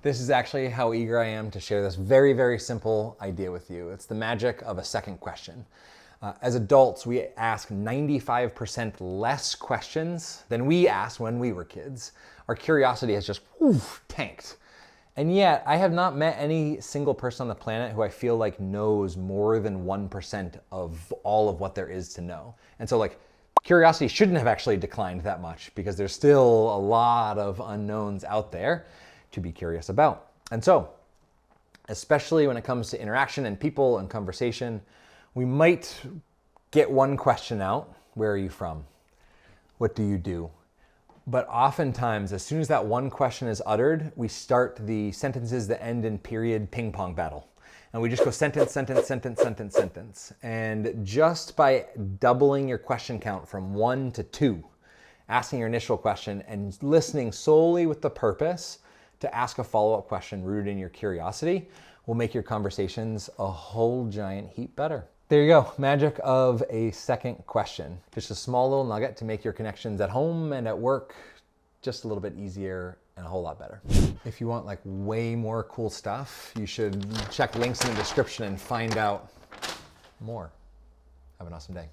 This is actually how eager I am to share this very, very simple idea with you. It's the magic of a second question. As adults, we ask 95% less questions than we asked when we were kids. Our curiosity has just tanked. And yet, I have not met any single person on the planet who I feel like knows more than 1% of all of what there is to know. And so curiosity shouldn't have actually declined that much because there's still a lot of unknowns out there to be curious about. And so, especially when it comes to interaction and people and conversation, we might get one question out. Where are you from? What do you do? But oftentimes, as soon as that one question is uttered, we start the sentences that end in period ping pong battle. And we just go sentence, sentence, sentence, sentence, sentence. And just by doubling your question count from 1 to 2, asking your initial question and listening solely with the purpose to ask a follow-up question rooted in your curiosity will make your conversations a whole giant heap better. There you go, magic of a second question. Just a small little nugget to make your connections at home and at work just a little bit easier and a whole lot better. If you want way more cool stuff, you should check links in the description and find out more. Have an awesome day.